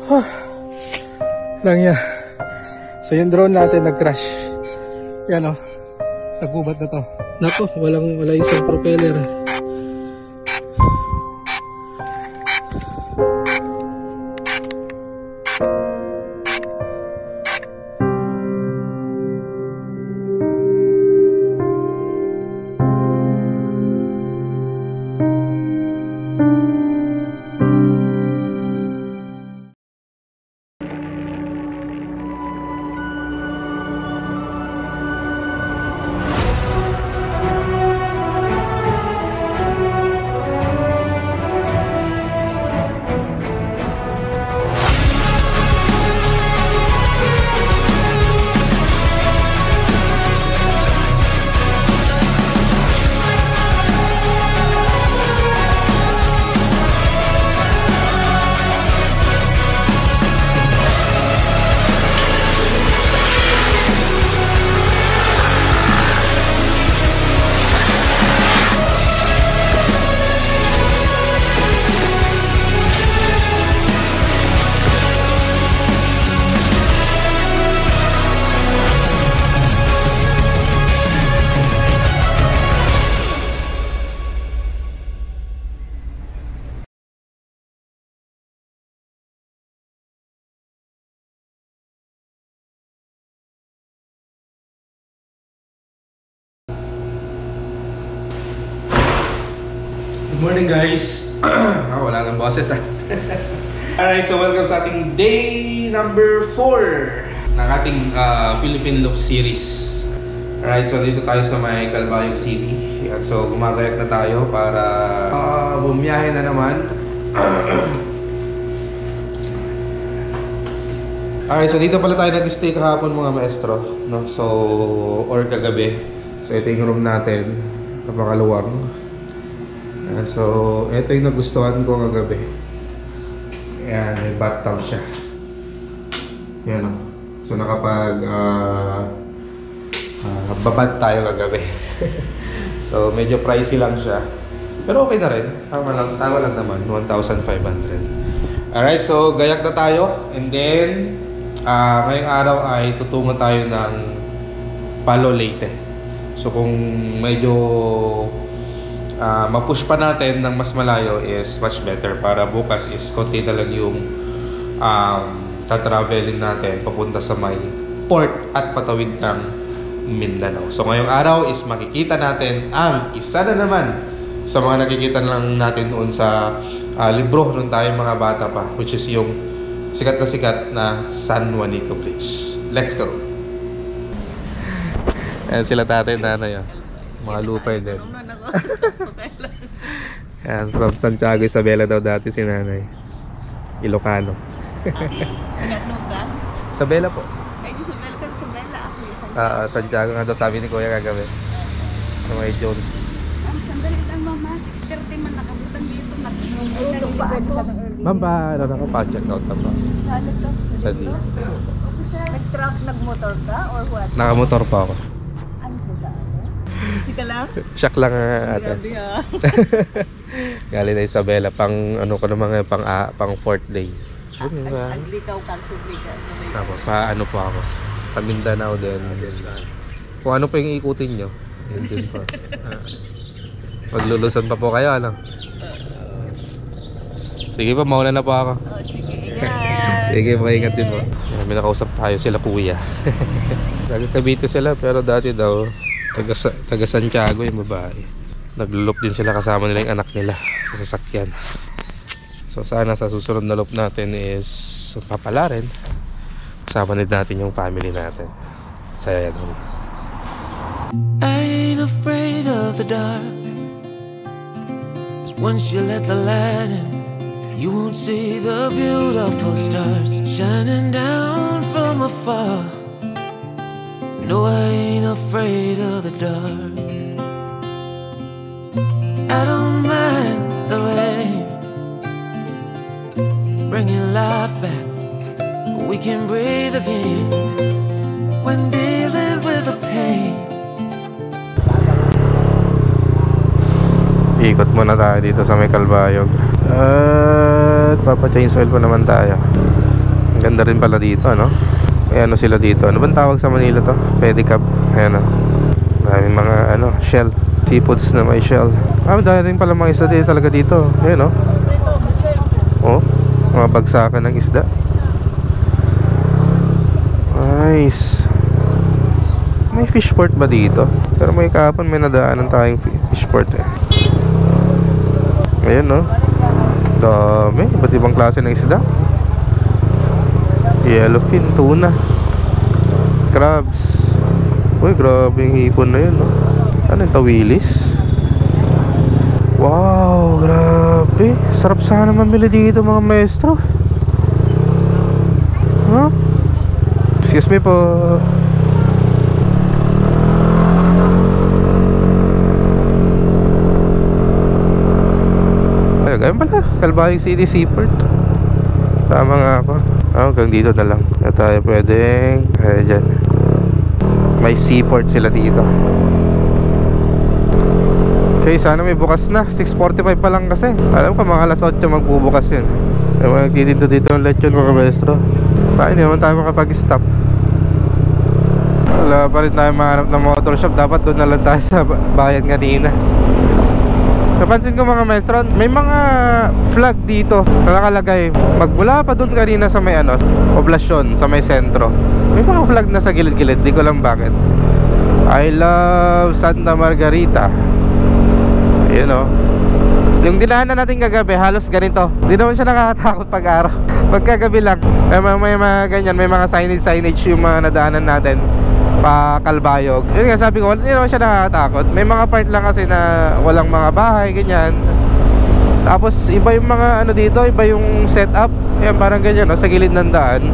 Lang yan. So yung drone natin nag-crash. Yan o. Sa gubat na to. Nako, wala isang propeller. Good morning guys! Wala nang boses ah. Alright, so welcome sa ating day number 4 ng ating Philippine Loop series. Alright, so dito tayo sa may Calbayog City. At so gumagayak na tayo para bumiyahe na naman. Alright, so dito pala tayo nag-stay kahapon mga maestro, no? So, or kagabi. So ito yung room natin, napakaluwang. So, ito yung nagustuhan ko kagabi. Ayan, may bathtub siya. Ayan o. So, nakapag babad tayo kagabi. So, medyo pricey lang siya. Pero okay na rin. Tama lang naman. 1,500. Alright, so gayak na tayo. And then, ngayong araw ay tutungo tayo ng Palo Leyte. So, kung medyo ma-push pa natin ng mas malayo is much better para bukas is konti na lang yung tatravelin natin papunta sa may port at patawid ng Mindanao. So ngayong araw is makikita natin ang isa na naman sa mga nakikita lang natin noon sa libro nung tayo mga bata pa, which is yung sikat na San Juanico Bridge. Let's go! Ayan sila tatay na yun. Mga lupay din. Yan, from Santiago Isabela daw dati si nanay. Ilocano. Isabela po. Ay, Isabela ka, Isabela. Ako yung Santiago nga daw sabi ni Kuya kagabi. Sa may Jones. Sandali lang mama, 6:30 man nakabutan dito. Ma'am ba, nakapa-check out na ba? Saan ito? Sa D. Nag-truck, nag-motor ka or what? Nakamotor pa ako. Sika lang? Shock lang ate. Grabe ha. Galing na Isabela, pang ano ko naman pang 4th day. Aglikaw kang sublika. Tapos pa ano po ako. Pa Mindanao din. Kung ano pa yung ikutin nyo. Yun din po. Magluluson pa po kayo, ano? Sige po, mauna na po ako. Oh, sige, ingat. Sige, maingat din po. May nakausap tayo sila kuya. Nagkakabito sila pero dati daw taga Santiago yung babae. Naglo-loop din sila kasama nila yung anak nila sa sasakyan. So sana sa susunod na loop natin is papala rin. Kasama din natin yung family natin. Saya yan. I ain't afraid of the dark, 'cause once you let the light in, you won't see the beautiful stars shining down from afar. No, I ain't afraid of the dark. I don't mind the rain, bringing life back. We can breathe again when dealing with the pain. Ikot muna tayo dito sa may Calbayog. At papa-change oil pa naman tayo. Ang ganda rin pala dito, ano? May ano sila dito. Ano bang tawag sa Manila to? Pedicab. Ayan, maraming mga ano, shell. Seafoods na may shell. Dahil rin pala mga isda dito talaga dito. Ayan, oh, mga bagsakan ng isda. Nice. May fishport ba dito? Pero may kahapon may nadaanan tayong fishport eh. Ayan, no? Dami. Iba't ibang klase ng isda. Yellowfin, tuna, crabs. Uy, grabe yung hipon na yun, no? Ano yung tawilis? Wow, grabe. Sarap sana mamili dito, mga maestro. Huh? Excuse me po. Ayun pala, Calbayog City Seaport. Tama nga ako. Hanggang dito na lang. Kaya tayo pwedeng dyan. May seaport sila dito. Okay, sana may bukas na. 6:45 pa lang kasi. Alam ko mga alas 8 magbubukas yun. Kaya magtitinda dito ng lechon, mga maestro. Saan hindi naman tayo makapag-stop. Wala pa rin tayo mahanap ng motor shop. Dapat doon na lang tayo sa bayan kanina. Napansin ko, mga maestro, may mga flag dito na nakalagay. Magmula pa doon kanina sa may ano, poblasyon, sa may sentro. May mga flag na sa gilid-gilid. Di ko lang bakit. I love Santa Margarita. Ayun, oh. Yung dinaanan natin kagabi, halos ganito. Di naman siya nakakatakot pag-araw. Pagkagabi lang. May mga ganyan, may mga signage yung mga nadaanan natin pa Calbayog. Yun nga, sabi ko, hindi naman siya nakakatakot. May mga part lang kasi na walang mga bahay, ganyan. Tapos iba yung mga ano dito, iba yung setup. Ayan, parang ganyan, no, sa gilid ng daan.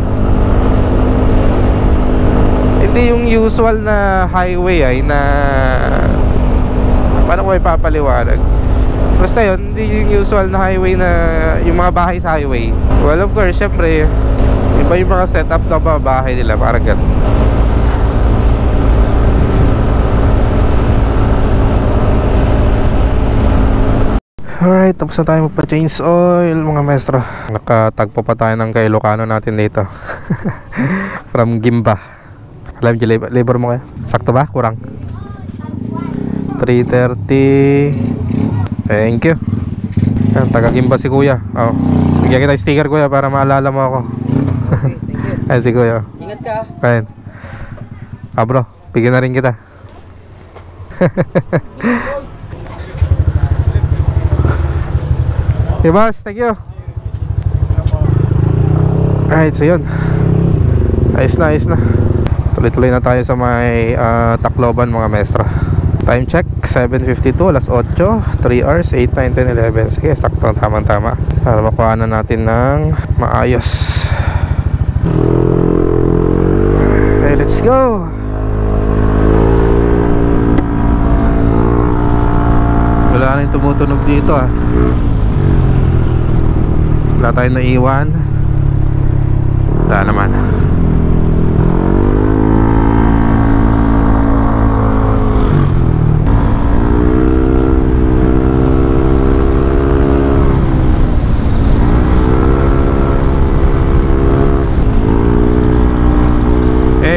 Hindi yung usual na highway ay na paano ko ipapaliwanag. Basta yun, hindi yung usual na highway na yung mga bahay sa highway. Well, of course, syempre iba yung mga setup na bahay nila, parang ganun. Alright, tapos na tayo magpa-change oil, mga maestro. Nakatagpo pa tayo ng kay Ilocano natin dito. From Gimba. Alam niyo, labor mo kaya? Sakto ba? Kurang? 330. Thank you. Yan, taga Gimba si kuya. Bigyan kita sticker, kuya, para maalala mo ako. Ayan si kuya. Ingat ka. Ayan. Bro, bigyan na rin kita. Okay, boss, thank you. Alright, so yun. Ayos na. Tuloy-tuloy na tayo sa may Tacloban, mga maestro. Time check, 7:52, alas 8, 3 hours, 8, 9, 10, 11. Sige, sakto, tamang-tama para makuha na natin ng maayos. Okay, let's go. Wala na yung tumutunog dito, wala tayong naiwan. Wala naman.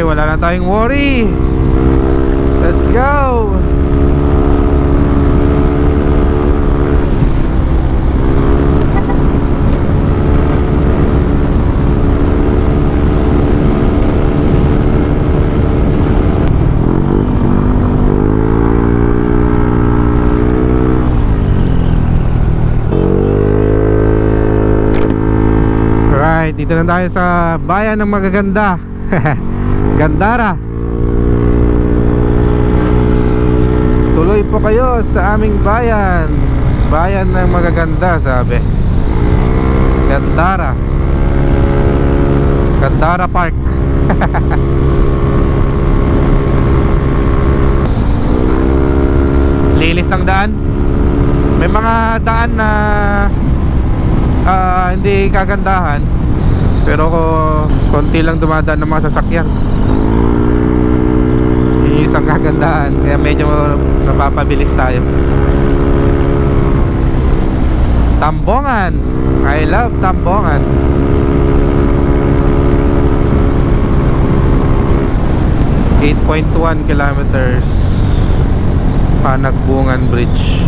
Wala na tayong worry. Let's go. Alright, dito na tayo sa bayan ng magaganda. Gandara. Tuloy po kayo sa aming bayan. Bayan ng magaganda, sabi. Gandara. Gandara Park. Lilis ng daan. May mga daan na hindi kagandahan, pero konti lang dumadaan ng mga sasakyan. Isang kagandahan, kaya medyo napapabilis tayo. Tambongan. I love Tambongan. 8.1 kilometers. Panagbungan Bridge.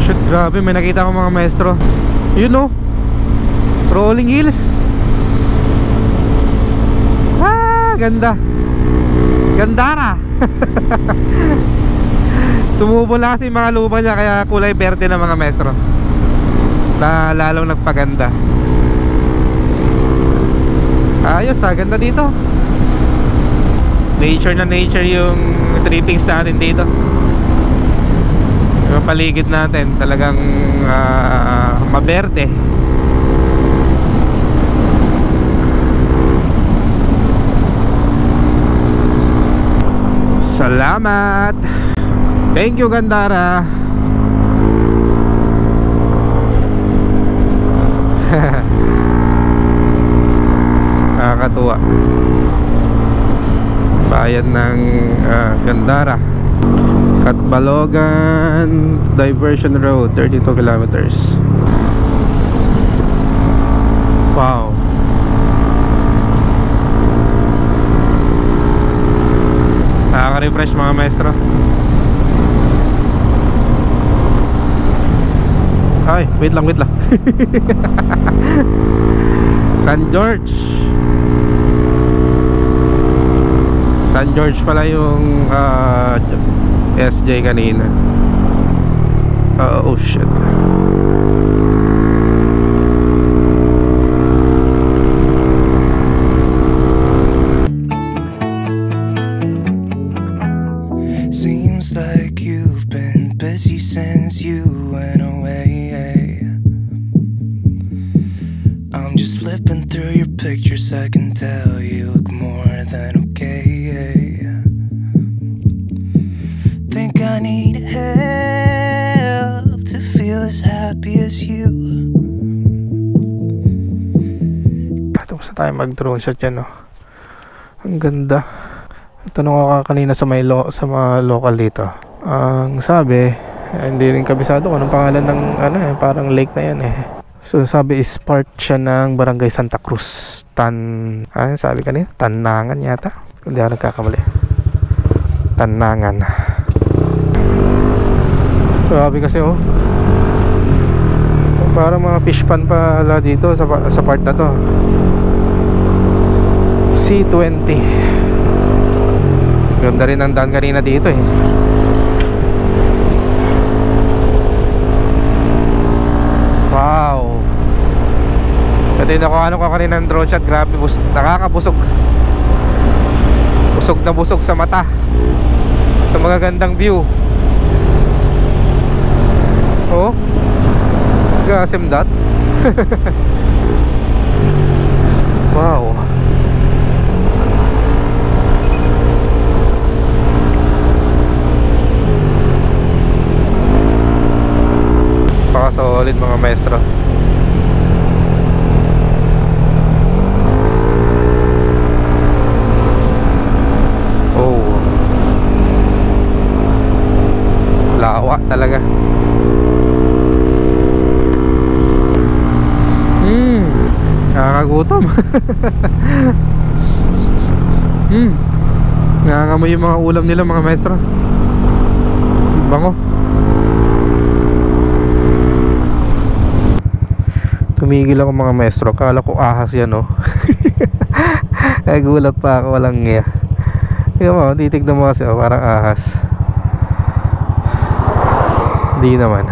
Shit, grabe, may nakita ko mga maestro. You know, rolling hills. Ah, ganda. Gandara. Tumubo lang kasi mga lupa niya, kaya kulay berde ng mga maestro. Lalong nagpaganda. Ayos, ganda dito. Nature na nature yung trippings natin dito. Yung paligid natin talagang maberde. Salamat. Thank you, Gandara. Nakakatuwa. Bayan ng Gandara. Catbalogan Diversion Road, 32 kilometers. Wow. Nakaka-refresh mga maestro. Ay, wait lang. San George. San George pala yung SJ kanina. Oh shit. Seems like you've been busy since you went away. I'm just flipping through your pictures, I can tell you look more than okay. Think I need help to feel as happy as you. Tapos na tayo mag-drone shot yan, no? Ang ganda. Tanong ako kanina sa sa mga local dito. Ang sabi, hindi rin kabisado kung anong pangalan ng parang lake na yan eh. So sabi is part siya ng Barangay Santa Cruz. Sabi kanina, Tanangan yata. Hindi ako nagkakamali. Tanangan. Grabe kasi oh. Parang mga fish pan pala dito sa part na to. C20. Ganda rin ang daan kanina dito eh. Wow. Pati na ko kanina ng drone shot. Grabe, nakakabusog. Busog na busog sa mata. Sa mga gandang view. Oh, gasim that. Wow. Solid mga maestro. Oh, lawa talaga. Nakakagutom. Nangangamoy yung mga ulam nila mga maestro. Bango. Tumigil ako mga maestro. Kala ko ahas yan, oh. Nagulat pa ako, walang niya. Tingnan mo, titignan mo kasi, oh, parang ahas. Hindi naman.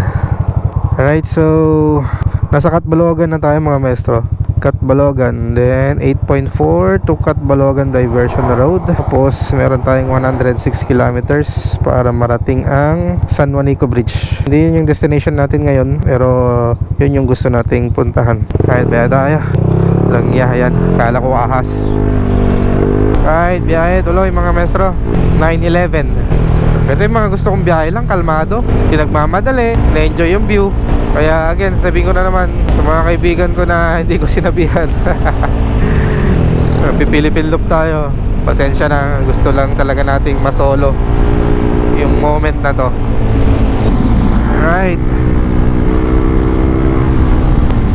Alright, so nasa Catbalogan na tayo mga maestro. Catbalogan, then 8.4 to Catbalogan Diversion Road. Tapos meron tayong 106 kilometers para marating ang San Juanico Bridge. Hindi yun yung destination natin ngayon, pero yun yung gusto nating puntahan. Kahit biyahe tayo. Langya yan, kala ko ahas. Kahit biyahe tuloy mga maestro. 9-11. Ito yung mga gusto kong biyahe lang, kalmado, pinagmamadali, na-enjoy yung view. Kaya again, sabihin ko na naman sa mga kaibigan ko na hindi ko sinabihan. Pipilipin loop tayo. Pasensya na, gusto lang talaga nating masolo yung moment na to. Alright.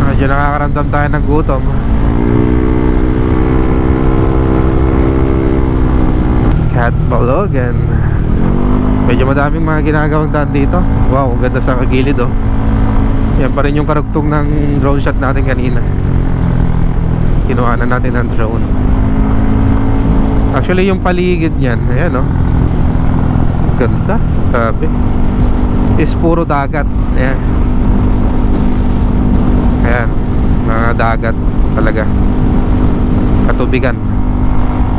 Medyo nakakaramdam tayo ng gutom. Catbalogan. Medyo madaming mga ginagawang daan dito. Wow, ang ganda sa gilid oh. Yan pa rin yung karugtong ng drone shot natin kanina. Kinuha na natin ng drone. Actually yung paligid niyan, ayan oh. Ganda, grabe. Is puro dagat. Ayan. Ayan, mga dagat talaga. Katubigan.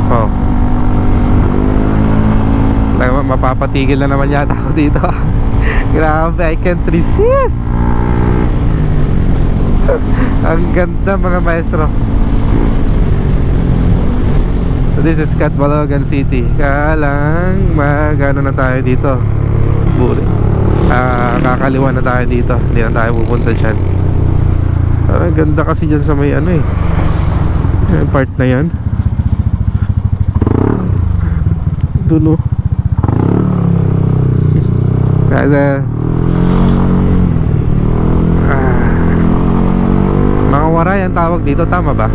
Oh. Mapapatigil na naman yata ako dito. Grabe, I can't resist. Ang ganda mga maestro. So this is Catbalogan City. Kalang magano na tayo dito. Kakaliwa na tayo dito. Hindi na tayo pupunta dyan. Ang ganda kasi dyan sa may ano eh, yung part na yan. Dulo. Mga waray ang tawag dito, tama ba?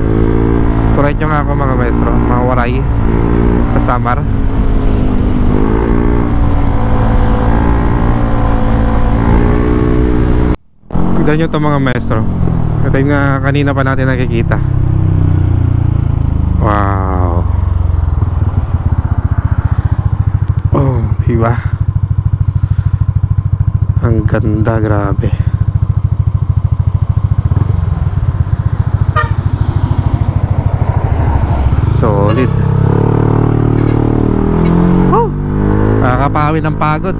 Correct nyo nga ako mga maestro. Mga waray sa Samar. Tignan nyo ito mga maestro. Ito yung kanina pa natin nakikita. Wow. Oh, diba? Ang ganda, grabe. Solid. Oh, nakakapawi ng pagod.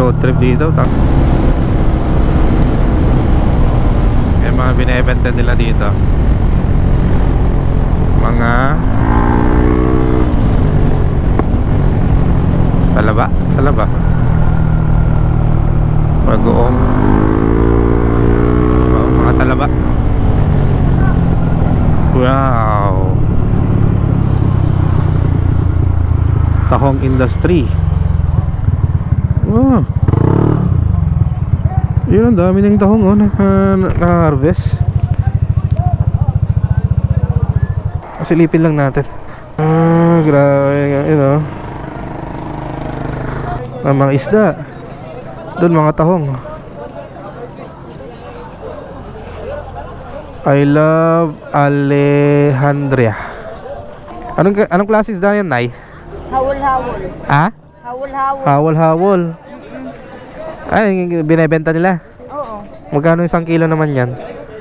Road trip dito. Yung mga binebenta nila dito, mga talaba bagoong, mga talaba. Wow, tahong industry. Wow. Yun, ang dami ng tahong oh, na-harvest. Silipin lang natin. Grabe, you know. Mga isda. Doon mga tahong. I love Alejandria. Anong klase isda yan, Nay? Hawol-hawol. Ha? Hawol-hawol. Hawol-hawol. Ay, binebenta nila? Oo. Magkano isang kilo naman yan?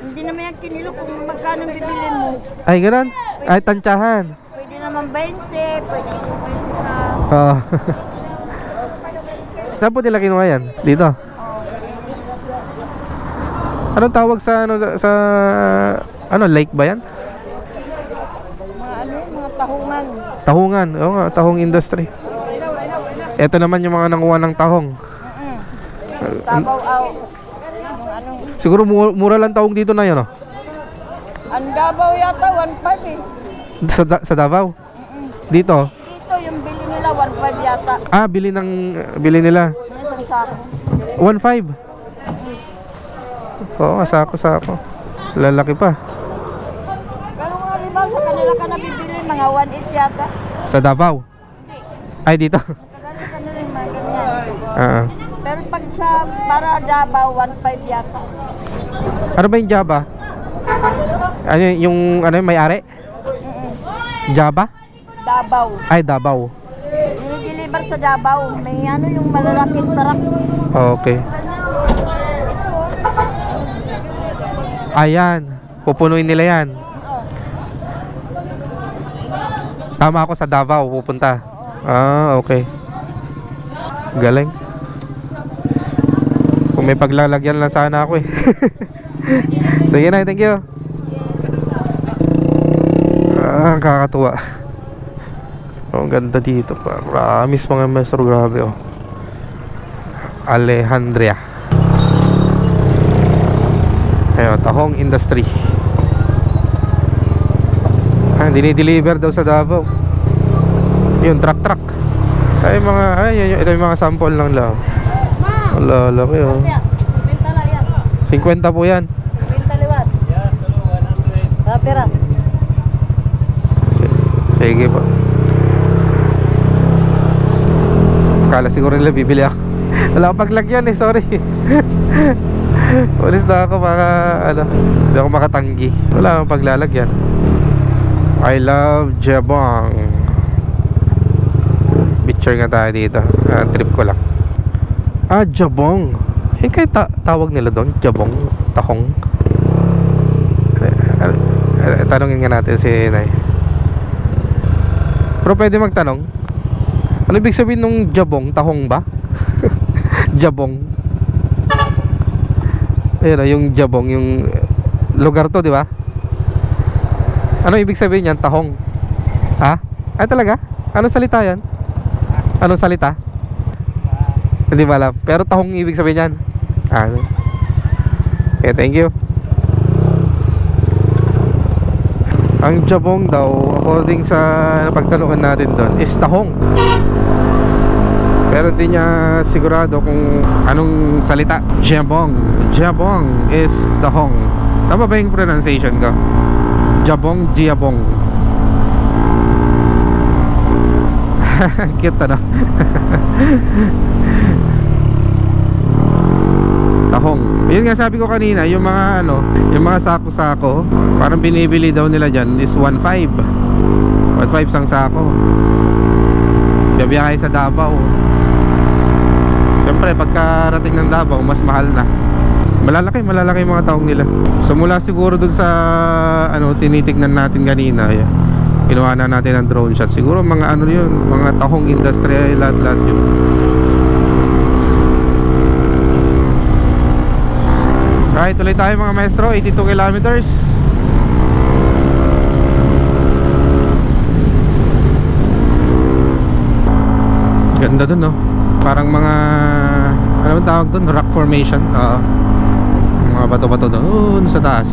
Hindi naman yan kinilo kung magkano bibilin mo. Ay, gano'n? Ay, tansyahan. Pwede naman 20, pwede 50. Oo. Saan po nila kinuha yan? Dito? Anong tawag sa lake ba yan? Mga tahungan. Tahungan. Oo nga, tahong industry. Ito naman yung mga nanguha ng tahong. Tabaw-aw. Siguro mura lang tahong dito na yun, oh. Ang Davao yata, 1.5 eh. Sa Davao? Dito? Dito, yung bili nila, 1.5 yata. Ah, bili nila. Isang sako. 1.5? Oo, sako. Lalaki pa. Pero mga ribaw, sa kanila ka nabibili, mga 1.8 yata. Sa Davao? Ay, dito? Ganun kanila yung mga ganyan. Pero pag para Davao, 1.5 yata. Ano ba yung Java? Ano yung may-ari? Java? Davao. Ay, Davao. Dinideliver sa Davao. May yung malalaking truck. Okay. Ayan. Pupunuin nila yan. Tama ako sa Davao pupunta. Ah, okay. Galing. Kung may paglalagyan lang sana ako eh. Sige na, thank you. Nakakatuwa. Oh, ang ganda dito pa. Promise mga maestro, grabe oh. Alejandria. Ayun, Tahong Industry. Dinideliver daw sa Davao. Yun, truck. Ay mga, ito yung mga sample lang lang. Wala, laki oh. 50 po yan. 50 liwat. Pera. Sige po. Kala siguro nila bibili ako. Wala akong paglagyan eh, sorry. Walis na ako para ano, hindi ako makatanggi. Wala akong paglalagyan. I love Jabong. Picture nga tayo dito. Trip ko lang. Jabong. Kaya tawag nila doon, Jabong, Tahong. Tanungin nga natin si Nay. Pero pwede magtanong, ano ibig sabihin nung Jabong? Tahong ba? Jabong. Ayun, yung Jabong, yung lugar to, di ba? Ano ibig sabihin yan? Tahong. Ha? Ay talaga? Anong salita yan? Anong salita? Hindi ba alam? Pero tahong ibig sabihin yan. Okay, thank you. Ang Jabong daw, according sa napagtanungan natin doon, is tahong. Pero hindi niya sigurado kung anong salita. Jabong. Jabong is tahong. Tama ba yung pronunciation ko? Jabong, Jiabong. Cute ano? Tahong. Yun nga sabi ko kanina, yung mga ano, yung mga sako-sako, parang binibili daw nila dyan is 1.5. 1.5 sang sako. Biyabiyahe sa Davao. Siyempre pagkarating ng Davao, mas mahal na. Malalaki yung mga tahong nila. So mula siguro dun sa ano tinitignan natin kanina, kinuha na natin ng drone shot. Siguro mga ano yun, mga Tahong Industry, lahat yun. Okay, tuloy tayo mga maestro. 82 kilometers. Ganda dun no. Parang mga ano bang tawag dun? Rock formation. Mga bato-bato doon sa taas.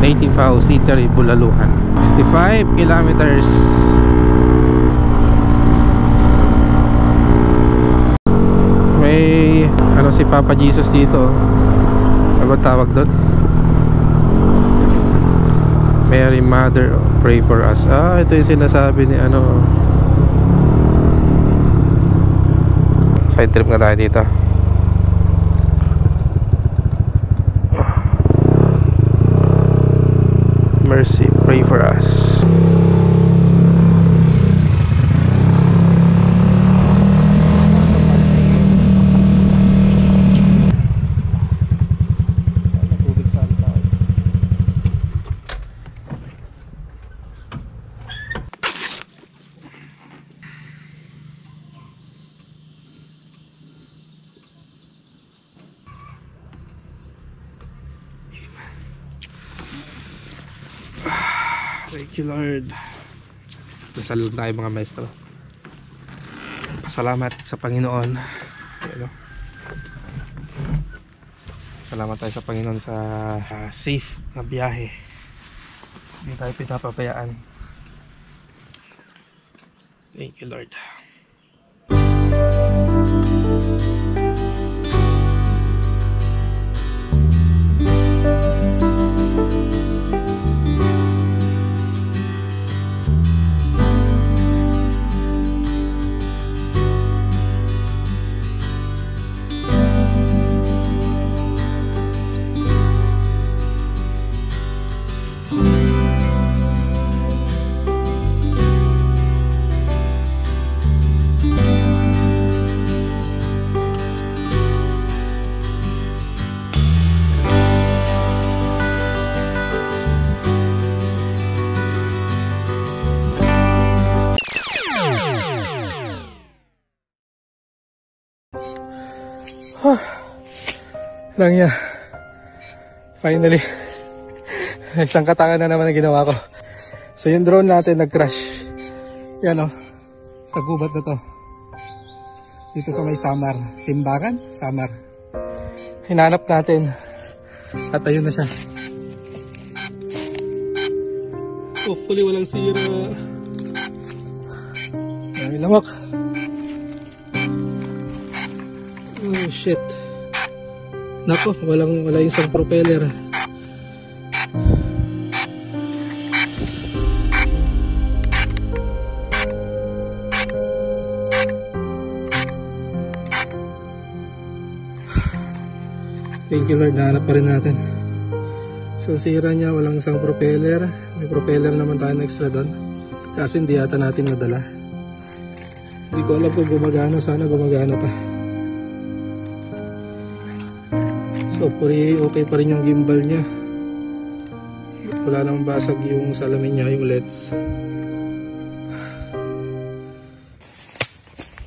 Native House Eatery, Bulaluhan. 65 kilometers. May ano si Papa Jesus dito. Ano ba tawag doon? Mary Mother, pray for us. Ito yung sinasabi ni ano. Side trip nga tayo dito. Mercy, pray for us. Thank you Lord. Nasal tayo mga maestro. Pasalamat sa Panginoon. Salamat tayo sa Panginoon sa safe na biyahe. Hindi tayo pinapapayaan. Thank you Lord. Lang ya. Finally. Isang katangan na naman ang ginawa ko. So yung drone natin nag-crash. Yan o. Sa gubat na to. Dito sa may Samar. Simbakan? Samar. Hinanap natin. At ayun na siya. Hopefully walang sira. Ay, lamok. Oh shit. Nako, wala yung isang propeller. Thank you Lord, nahanap pa rin natin. So sira niya, walang isang propeller. May propeller naman tayo na extra doon. Kasi hindi yata natin nadala. Hindi ko alam kung gumagana, sana gumagana pa. So okay pa rin yung gimbal niya. Wala nang basag yung salamin niya, yung LEDs.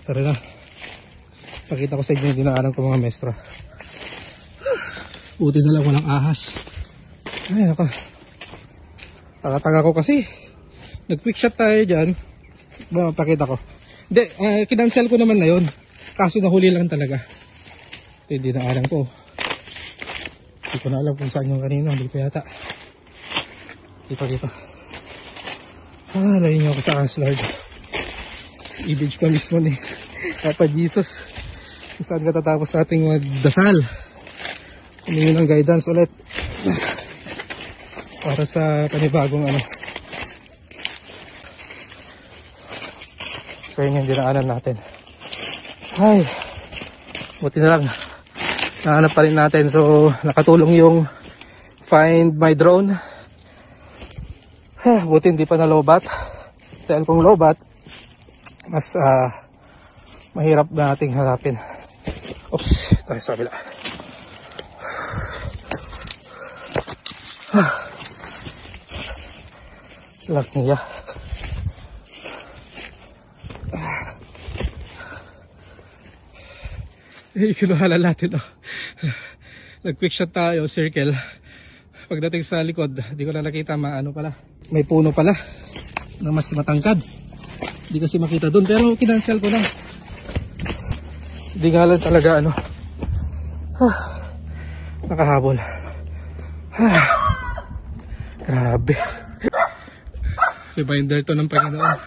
Tara na. Pakita ko sa inyo yung dinaanan ko mga maestro. Buti na lang walang ahas. Ay naka. Taga-taga ko kasi. Nag-quick shot tayo dyan. Pakita ko. Hindi, kinancel ko naman na yun. Kaso nahuli lang talaga. Ito yung dinaanan ko. Hindi ko na alam kung saan yung kanina. Dito yata. Dito. Layo niyo ako sa ahas, Lord. Ibig pa mismo ni Papa Jesus. Kung saan ka tatapos sa ating magdasal. Humingi ng guidance ulit para sa panibagong so yun yung dinaanan natin. Ay, buti na lang nahanap pa rin natin. So nakatulong yung find my drone. Buti hindi pa nalobat, dahil kung lobat mas mahirap na nating harapin. Oops, tayo sa kabila. Lak niya. Kinuhala natin nag-quick shot tayo, circle. Pagdating sa likod, di ko na nakita maano pala. May puno pala na mas matangkad. Di kasi makita dun, pero kinancel ko lang. Di nga lang talaga nakahabol. Grabe. Reminder to ng Panginoon.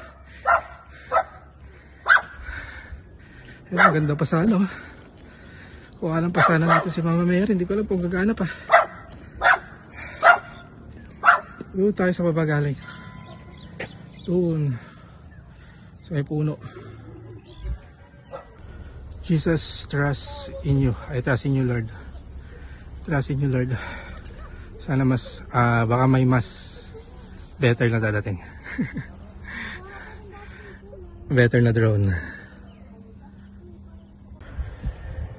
Ang ganda pa sana. Kuha lang pa sana natin si Mama Mary. Hindi ko alam kung gagana pa. Doon tayo sa baba galing. Doon. Sa may puno. Jesus, trust in you. I trust in you, Lord. Trust in you, Lord. Sana mas, baka may mas better na dadating. Better na drone.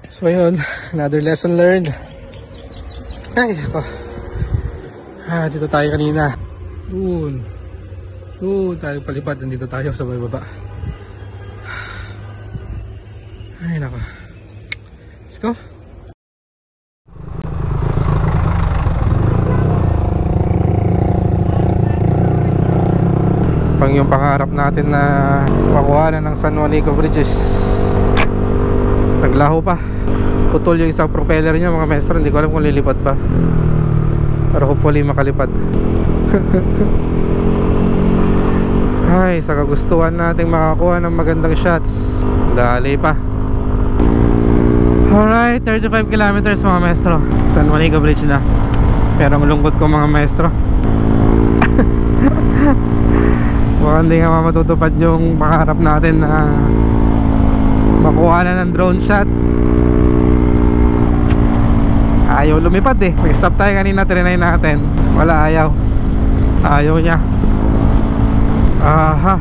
So yun, another lesson learned. Ay, ako. Dito tayo kanina. Doon tayo palipad. Nandito tayo sa baba. Ay, nako. Let's go. Yung pangarap natin na makuha ng San Juanico Bridges, naglaho pa. Putol yung isang propeller niya mga maestro. Hindi ko alam kung lilipad pa, pero hopefully makalipad. Ay, sa kagustuhan nating makakuha ng magandang shots, dali pa. Alright, 35 kilometers mga maestro, San Juanico Bridge na. Pero ang lungkot ko mga maestro. Mukhang hindi nga matutupad yung pangarap natin na makuha na ng drone shot. Ayaw lumipad eh. Mag-stop tayo kanina, trinay natin. Wala, ayaw niya. Aha.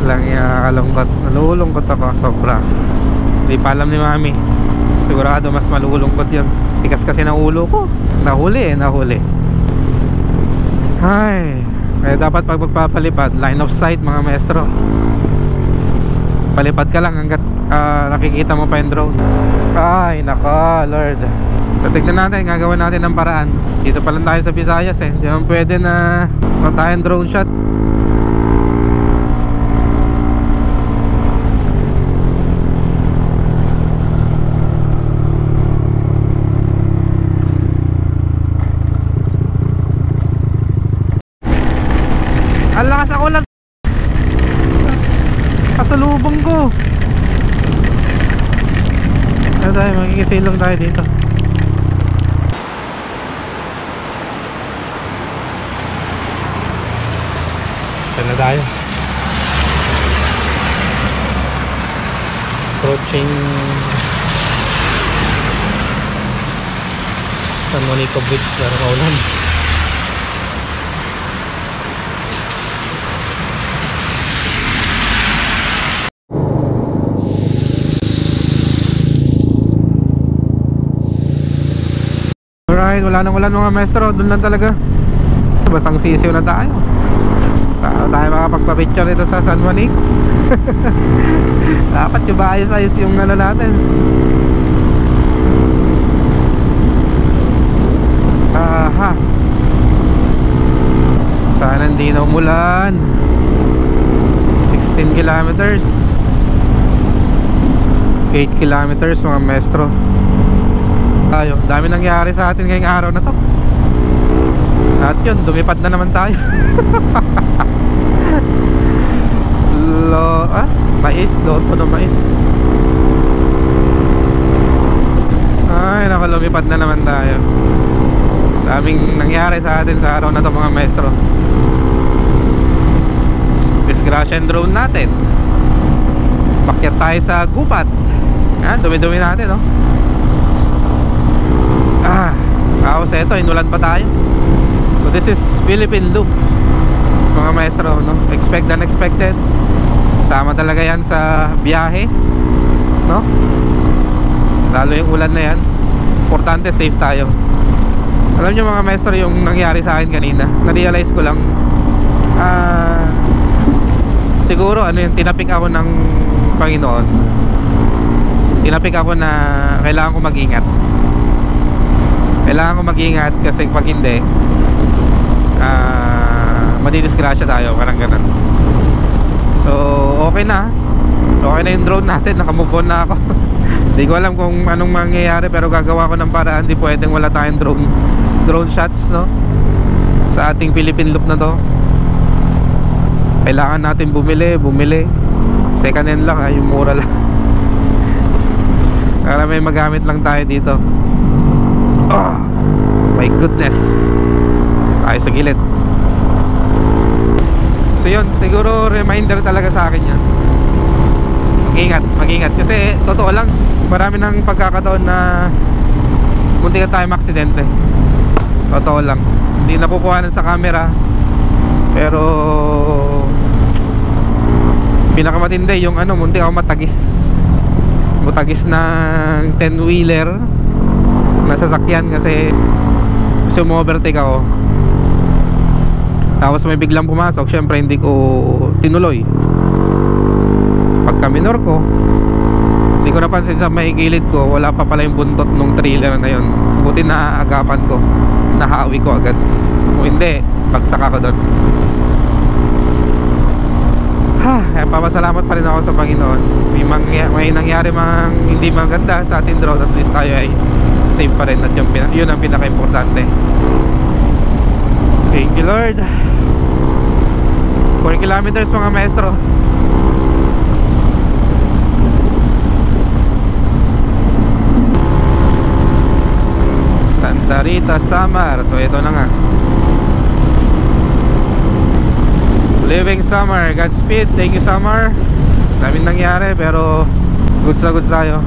Lang kalungkot. Nalulungkot ako sobra. Hindi pa alam ni Mami. Sigurado mas malulungkot yun. Tikas kasi ng ulo ko. Nahuli. Ay, kaya dapat pag magpapalipad, line of sight mga maestro. Palipad ka lang hanggat nakikita mo pa yung drone. Ay, naka, Lord. So tignan natin, gagawin natin ng paraan. Dito pa lang tayo sa Visayas eh. Hindi naman pwede na tayong drone shot. Ang lakas ako lang. Kasalubong ko. Ano tayo, magkikisilong tayo dito. Saan na tayo? Approaching San Juanico Bridge. Pero maulan. Alright, wala nang ulan mga maestro. Doon lang talaga. Bastang sisiw na tayo. Para tayo makapagpa-picture dito sa San Juanico. Dapat yung ayos-ayos yung ano natin. Aha. Sana hindi na umulan. 16 kilometers. 8 kilometers mga maestro. Tayo, dami nangyari sa atin ngayong araw na to. At yun, dumipad na naman tayo. Mais, loto ng mais. Ay, nakalumipad na naman tayo. Daming nangyari sa atin sa araw na to mga maestro. Disgrasya yung drone natin. Pakyat tayo sa gupat. Dumi-dumi natin, no? Tapos eto, inulan pa tayo. So this is Philippine Loop mga maestro, no? Expect the unexpected. Sama talaga yan sa biyahe, no? Lalo yung ulan na yan. Importante safe tayo. Alam nyo mga maestro, yung nangyari sa akin kanina, na-realize ko lang siguro ano yung tinapik ako ng Panginoon. Tinapik ako na kailangan ko mag-ingat. Kailangan ko mag-ingat kasi pag hindi madidisgrasya tayo, parang ganun. So okay na. Okay na yung drone natin, nakamove on na ako. Hindi ko alam kung anong mangyayari, pero gagawa ko ng paraan. Hindi pwedeng wala tayong drone shots, no? Sa ating Philippine Loop na to. Kailangan natin bumili. Second hand lang, yung mura lang. Para may magamit lang tayo dito. Oh, my goodness. Tayo sa gilid. So yun, siguro reminder talaga sa akin yan. Mag-ingat. Kasi totoo lang, marami ng pagkakataon na munti ka tayo maksidente. Totoo lang. Hindi nakukuhanan sa camera. Pero pinakamatindi yung ano, munti ako matagis ng 10-wheeler na sasakyan kasi umovertake ako. Tapos may biglang pumasok, syempre hindi ko tinuloy. Pagka minor ko, hindi ko napansin sa may gilid ko, wala pa pala yung buntot nung trailer na yun. Buti na agapan ko, nahawi ko agad. Kung hindi, bagsak ako doon. Papasalamat pa rin ako sa Panginoon. May nangyari mang hindi maganda sa ating drone, at least tayo ay safe pa rin. At yun ang pinaka-importante. Thank you Lord. 4 kilometers mga maestro. Santa Rita, Samar. So ito na nga, living Samar. Godspeed. Thank you Samar. Daming nangyari pero goods na goods tayo.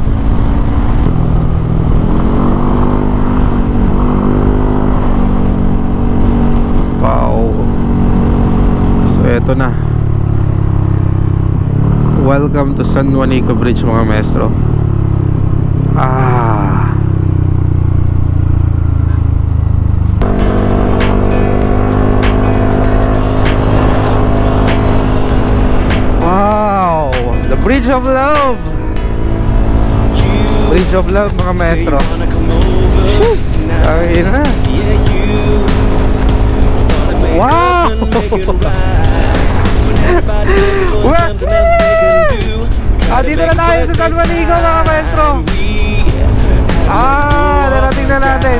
Wow. So eto na. Welcome to San Juanico Bridge mga maestro. Wow, the Bridge of Love. Bridge of Love mga maestro. Ayun na. Wow! Dito na tayo sa San Juanico mga maestro. Narating na natin.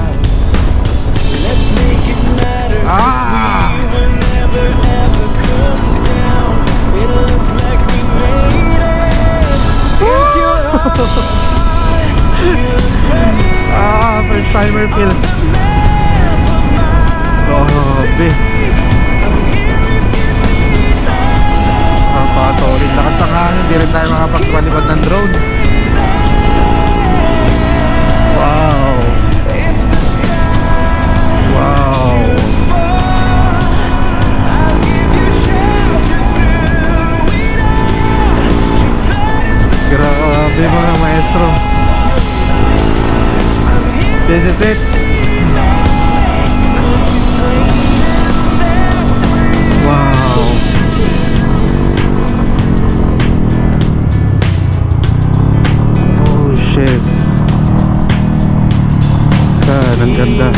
First timer feels. Grabe. Solid. Lakas ng hangin. Hindi rin tayo makapagpalipad ng drone. Wow. Wow. Grabe mga maestro. This is it. Wow. Oh shit. God, ang ganda.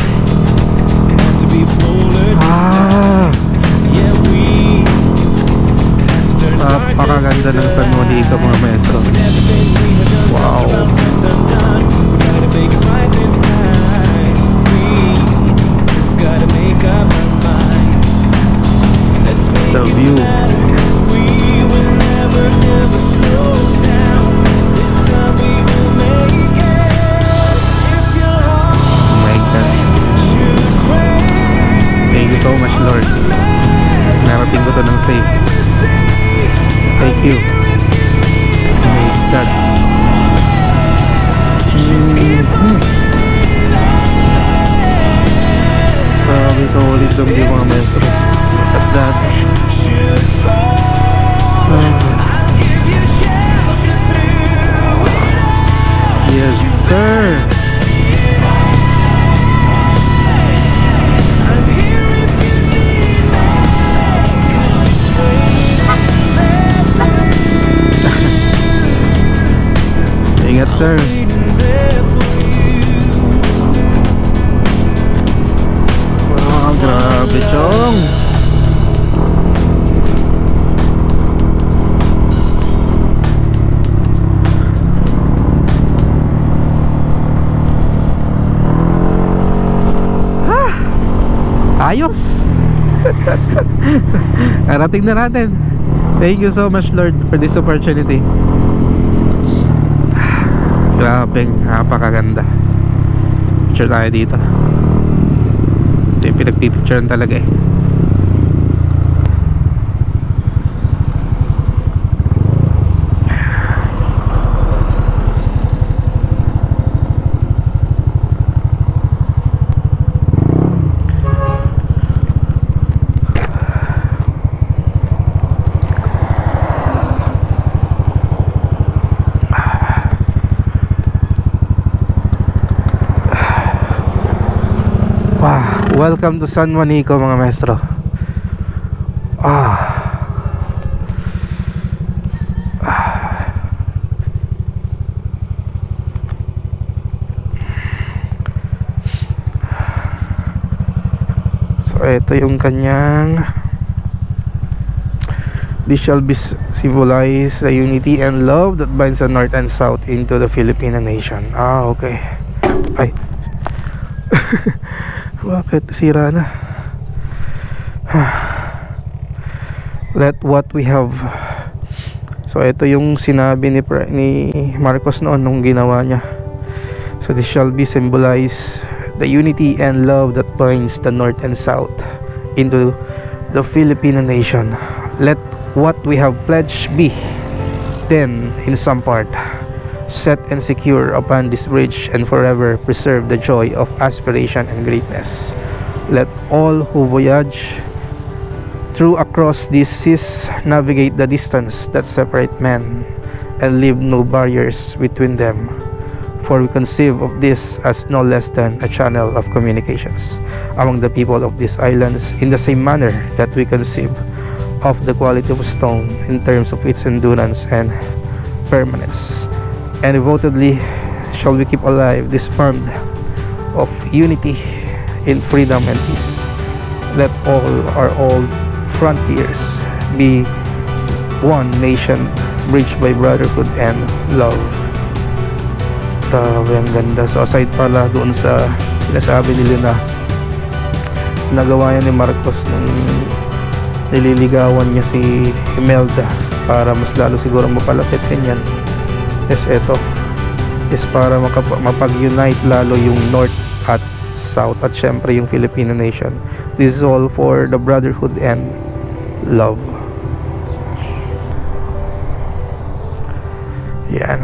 Napakaganda ng San Juanico mga maestro. Wow. The view. Thank you so much, Lord. Narating ko to ng safe. Thank you. My God. Grabe, solid lang yung mga maestro. Look at that. Yes, sir. Ingat, sir. Wow, grabe, chong. Ayos. Narating na natin. Thank you so much, Lord, for this opportunity. Grabe, napakaganda. Picture tayo dito. Ito yung pinagpipicturean talaga eh. Welcome to San Juanico mga maestro. So ito yung kanyang. This shall be symbolize the unity and love that binds the North and South into the Filipino nation. Okay. Ay. Bakit? Sira na. Let what we have. So ito yung sinabi ni Marcos noon nung ginawa niya. So this shall be symbolize the unity and love that binds the North and South into the Filipino nation. Let what we have pledged be then in some part set and secure upon this bridge, and forever preserve the joy of aspiration and greatness. Let all who voyage through across these seas navigate the distance that separate men, and leave no barriers between them, for we conceive of this as no less than a channel of communications among the people of these islands, in the same manner that we conceive of the quality of stone in terms of its endurance and permanence. And devotedly shall we keep alive this bond of unity in freedom and peace. Let all our old frontiers be one nation bridged by brotherhood and love. Grabe, ang ganda. So aside pala doon sa sinasabi nila na nagawa yan ni Marcos nung nililigawan niya si Imelda para mas lalo siguro mapalapit ganyan, is eto is para mapag-unite lalo yung North at South at syempre yung Filipino nation. This is all for the brotherhood and love. Yan.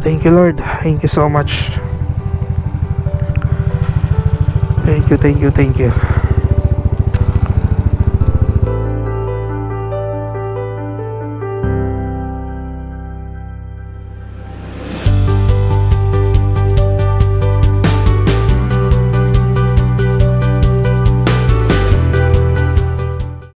Thank you, Lord. Thank you so much. Thank you.